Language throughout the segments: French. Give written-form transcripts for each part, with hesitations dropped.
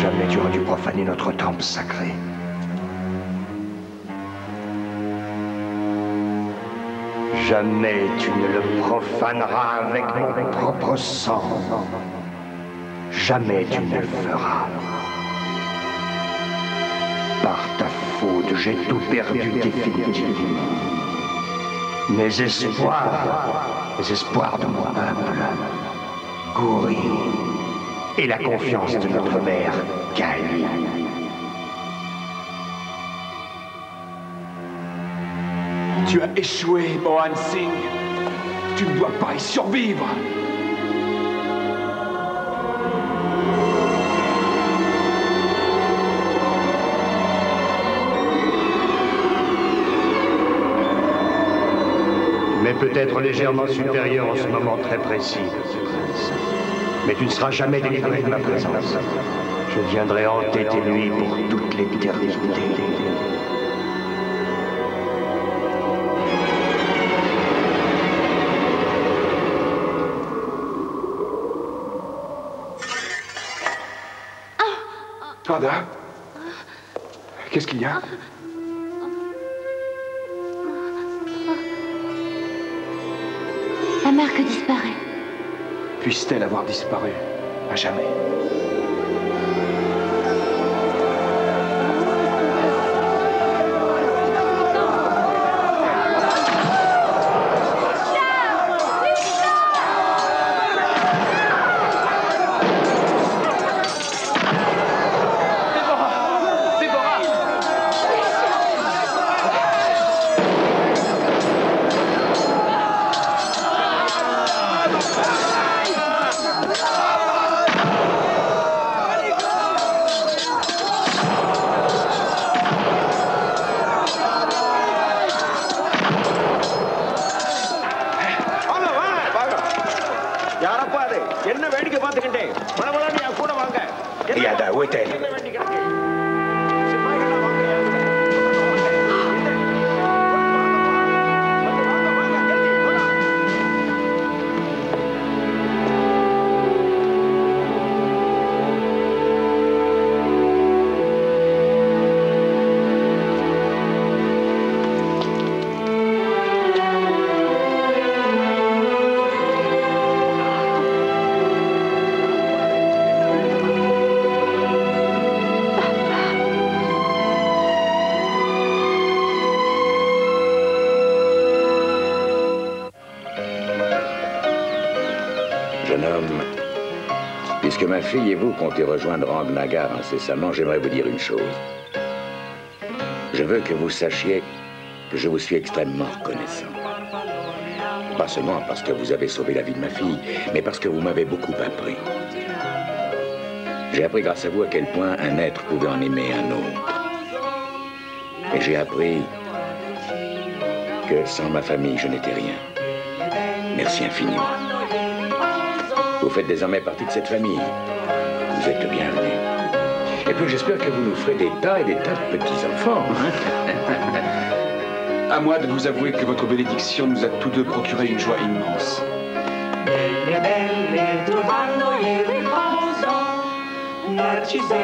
Jamais tu aurais dû profaner notre temple sacré. Jamais tu ne le profaneras avec mon propre sang. Jamais tu ne le feras. Par ta faute, j'ai tout perdu définitivement. Mes espoirs de mon peuple, Gouri, et la confiance de notre mère, Kali. Tu as échoué, Mohan Singh. Tu ne dois pas y survivre. Mais peut-être légèrement supérieur en ce moment très précis. Mais tu ne seras jamais délivré de ma présence. Je viendrai hanter tes nuits pour toute l'éternité. Radha, qu'est-ce qu'il y a? La marque disparaît. Puisse-t-elle avoir disparu à jamais? Yada, où est-elle? Jeune homme, puisque ma fille et vous comptez rejoindre Rangnagar incessamment, j'aimerais vous dire une chose. Je veux que vous sachiez que je vous suis extrêmement reconnaissant. Pas seulement parce que vous avez sauvé la vie de ma fille, mais parce que vous m'avez beaucoup appris. J'ai appris grâce à vous à quel point un être pouvait en aimer un autre. Et j'ai appris que sans ma famille, je n'étais rien. Merci infiniment. Vous faites désormais partie de cette famille. Vous êtes le bienvenu. Et puis j'espère que vous nous ferez des tas et des tas de petits-enfants. À moi de vous avouer que votre bénédiction nous a tous deux procuré une joie immense.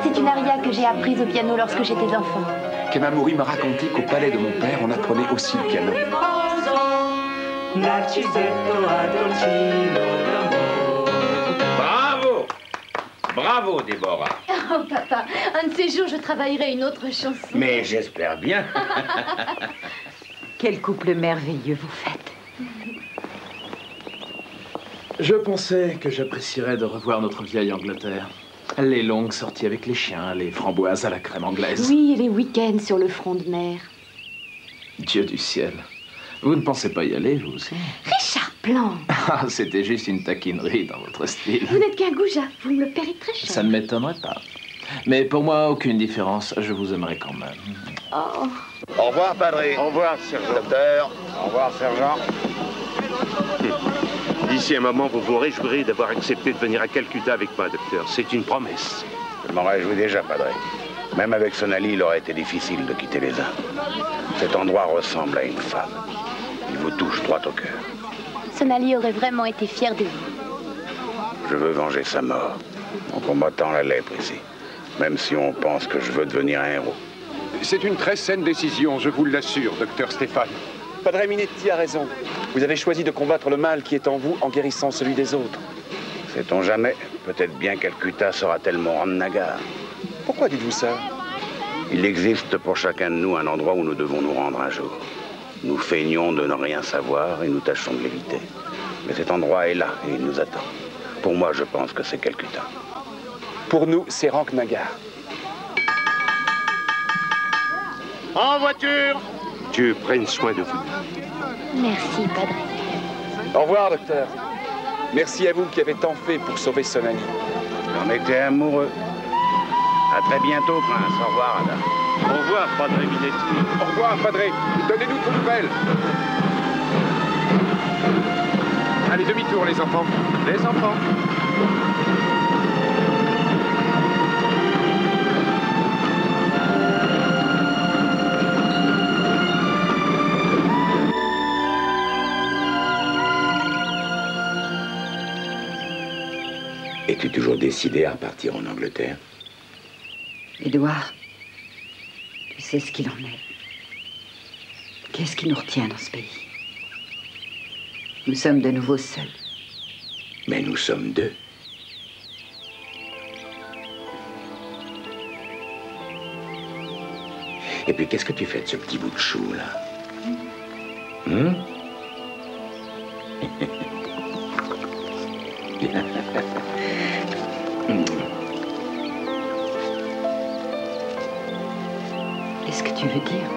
C'est une aria que j'ai apprise au piano lorsque j'étais enfant. Kemamuri m'a raconté qu'au palais de mon père, on apprenait aussi le piano. Bravo! Bravo, Déborah. Oh, papa, un de ces jours, je travaillerai une autre chanson. Mais j'espère bien. Quel couple merveilleux vous faites. Je pensais que j'apprécierais de revoir notre vieille Angleterre. Les longues sorties avec les chiens, les framboises à la crème anglaise. Oui, et les week-ends sur le front de mer. Dieu du ciel. Vous ne pensez pas y aller, vous aussi? Richard Plan! Ah, c'était juste une taquinerie dans votre style. Vous n'êtes qu'un goujat, vous me le paierez très cher. Ça ne m'étonnerait pas. Mais pour moi, aucune différence. Je vous aimerai quand même. Oh. Au revoir, padre. Au revoir, sergent. Docteur. Au revoir, sergent. D'ici un moment, vous vous réjouirez d'avoir accepté de venir à Calcutta avec moi, docteur. C'est une promesse. Je m'en réjouis déjà, Padre. Même avec Sonali, il aurait été difficile de quitter les Indes. Cet endroit ressemble à une femme. Il vous touche droit au cœur. Sonali aurait vraiment été fier de vous. Je veux venger sa mort en combattant la lèpre ici. Même si on pense que je veux devenir un héros. C'est une très saine décision, je vous l'assure, docteur Stéphane. Padre Minetti a raison. Vous avez choisi de combattre le mal qui est en vous en guérissant celui des autres. Sait-on jamais? Peut-être bien Calcutta sera-t-elle mon Nagar. Pourquoi dites-vous ça? Il existe pour chacun de nous un endroit où nous devons nous rendre un jour. Nous feignons de ne rien savoir et nous tâchons de l'éviter. Mais cet endroit est là et il nous attend. Pour moi, je pense que c'est Calcutta. Pour nous, c'est Ranknagar. En voiture! Dieu prenne soin de vous. Merci, Padre. Au revoir, docteur. Merci à vous qui avez tant fait pour sauver Sonali. J'en étais amoureux. À très bientôt, prince. Au revoir, Ada. Au revoir, Padre Minetti. Au revoir, Padre. Donnez-nous de nouvelles. Allez, demi-tour, les enfants. Les enfants. Es-tu toujours décidé à repartir en Angleterre? Édouard, tu sais ce qu'il en est. Qu'est-ce qui nous retient dans ce pays? Nous sommes de nouveau seuls. Mais nous sommes deux. Et puis, qu'est-ce que tu fais de ce petit bout de chou, là? Est-ce que tu veux dire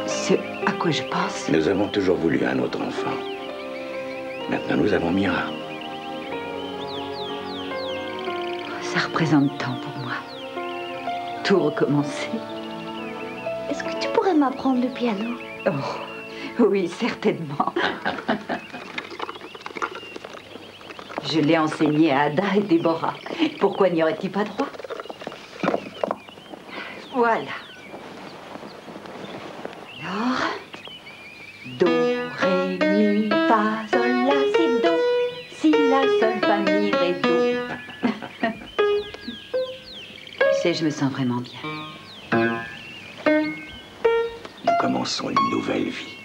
ce à quoi je pense? Nous avons toujours voulu un autre enfant. Maintenant, nous avons Mira. Ça représente tant pour moi. Tout recommencer. Est-ce que tu pourrais m'apprendre le piano? Oh, oui, certainement. Je l'ai enseigné à Ada et Déborah. Pourquoi n'y aurait-il pas droit? Voilà. Alors, do, ré, mi, fa, sol, la, si, do, si, la, sol, fa, mi, ré, do. Tu sais, je me sens vraiment bien. Nous commençons une nouvelle vie.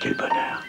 Quel bonheur.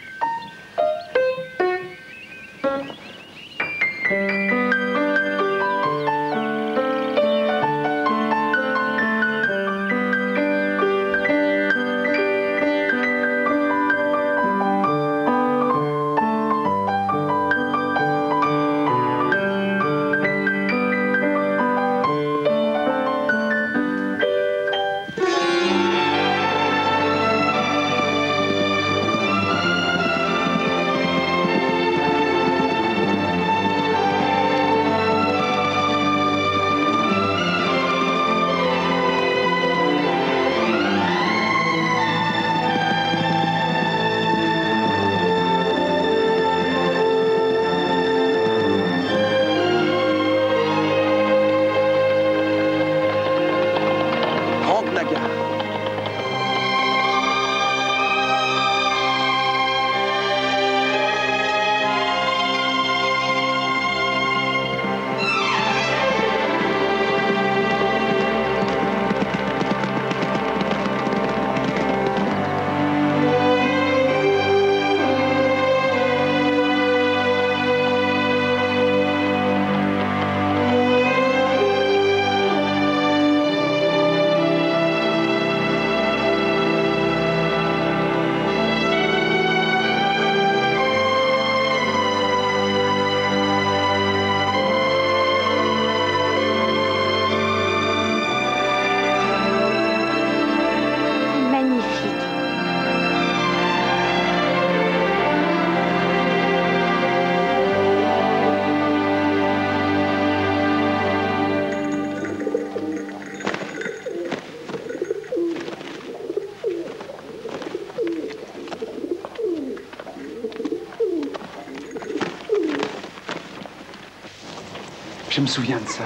Je me souviens de ça.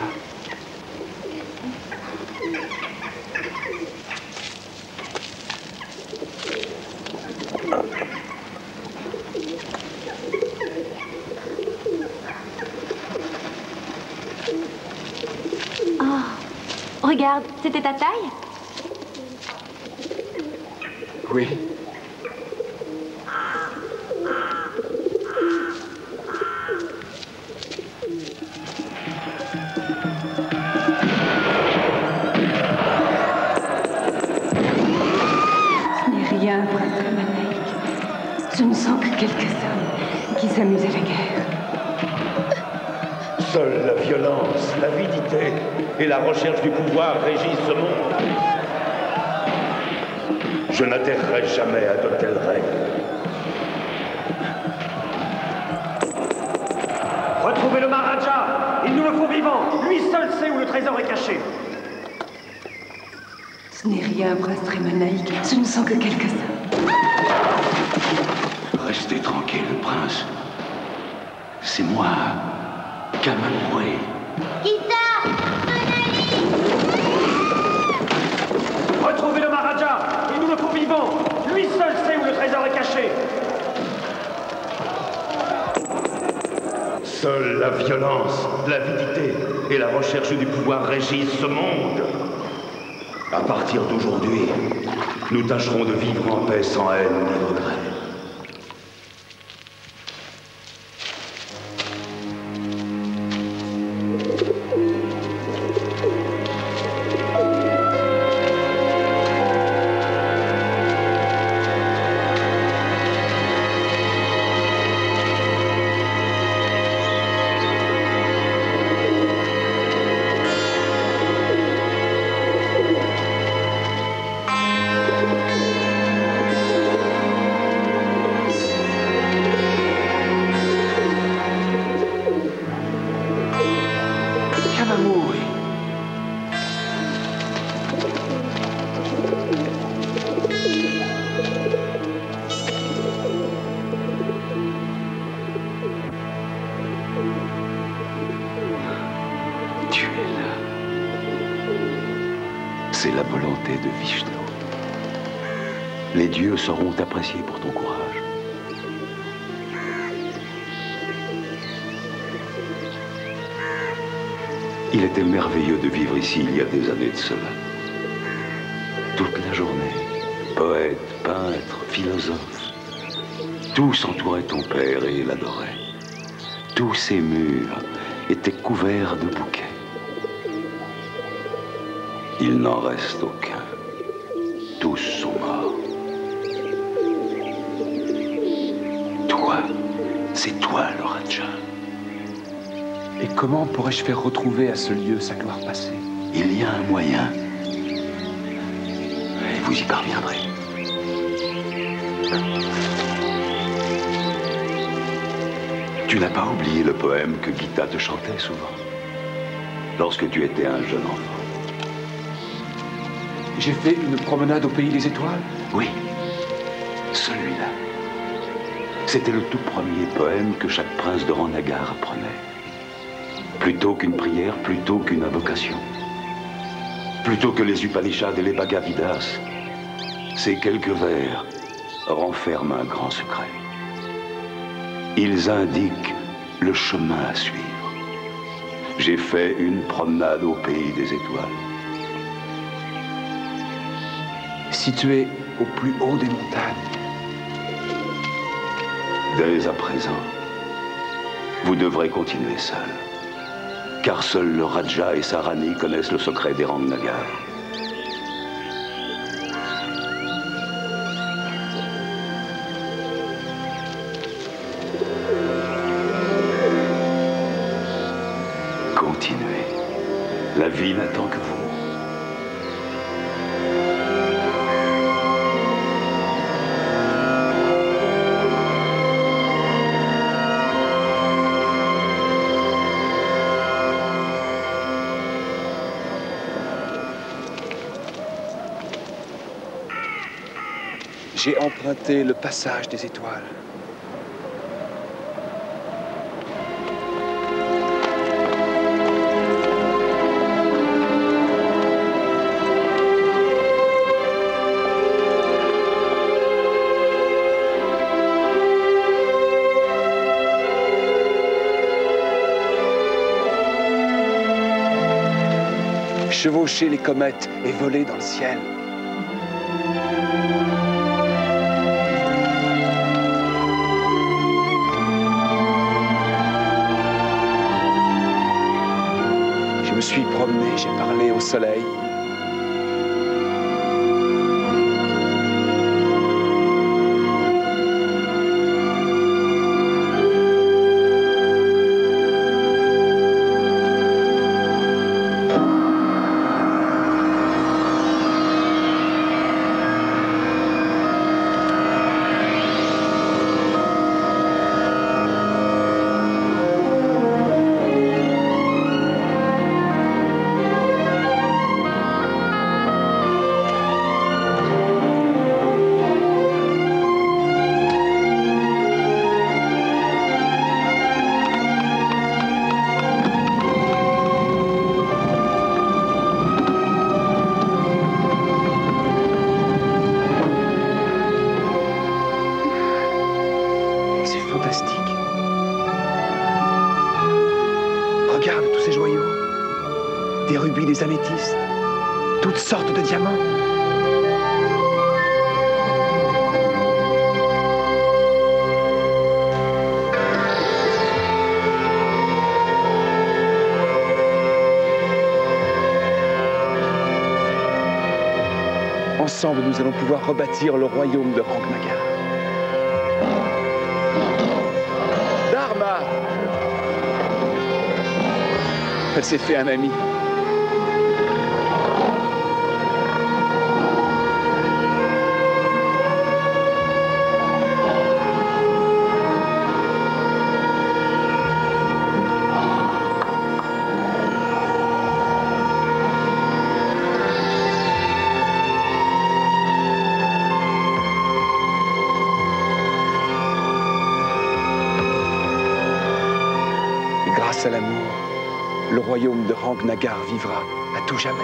Oh, regarde, c'était ta taille? Oui. Je ne sens que quelques hommes qui s'amusent à la guerre. Seule la violence, l'avidité et la recherche du pouvoir régissent ce monde. Je n'adhérerai jamais à de telles règles. Retrouvez le Maharaja! Il nous le faut vivant! Lui seul sait où le trésor est caché! Ce n'est rien, prince Trémanaïque. Je ne sens que quelques hommes. Restez tranquille, prince. C'est moi, Kamamouri. Gita! Manali! Retrouvez le Maharaja! Il nous le faut vivant! Lui seul sait où le trésor est caché! Seule la violence, l'avidité et la recherche du pouvoir régissent ce monde. À partir d'aujourd'hui, nous tâcherons de vivre en paix sans haine ni regret. C'est la volonté de Vishnu. Les dieux sauront t'apprécier pour ton courage. Il était merveilleux de vivre ici il y a des années de cela. Toute la journée, poète, peintre, philosophe, tous entouraient ton père et l'adoraient. Tous ces murs étaient couverts de bouquets. Il n'en reste aucun. Tous sont morts. Toi, c'est toi le Raja. Et comment pourrais-je faire retrouver à ce lieu sa gloire passée? Il y a un moyen. Et vous y parviendrez. Tu n'as pas oublié le poème que Gita te chantait souvent, lorsque tu étais un jeune enfant. J'ai fait une promenade au pays des étoiles? Oui, celui-là. C'était le tout premier poème que chaque prince de Ranagar apprenait. Plutôt qu'une prière, plutôt qu'une invocation. Plutôt que les Upanishads et les Bhagavadas, ces quelques vers renferment un grand secret. Ils indiquent le chemin à suivre. J'ai fait une promenade au pays des étoiles. Situé au plus haut des montagnes. Dès à présent, vous devrez continuer seul. Car seuls le Raja et sa Rani connaissent le secret des rangs de Nagar. Continuez. La vie n'attend que vous. J'ai emprunté le passage des étoiles. chevaucher les comètes et voler dans le ciel. Je me suis promené, j'ai parlé au soleil. Fantastique. Regarde tous ces joyaux. Des rubis, des améthystes. Toutes sortes de diamants. Ensemble, nous allons pouvoir rebâtir le royaume de Rangnagar. Elle s'est fait un ami. Et grâce à l'amour, le royaume de Rangnagar vivra à tout jamais.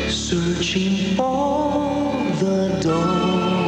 Searching for the dawn.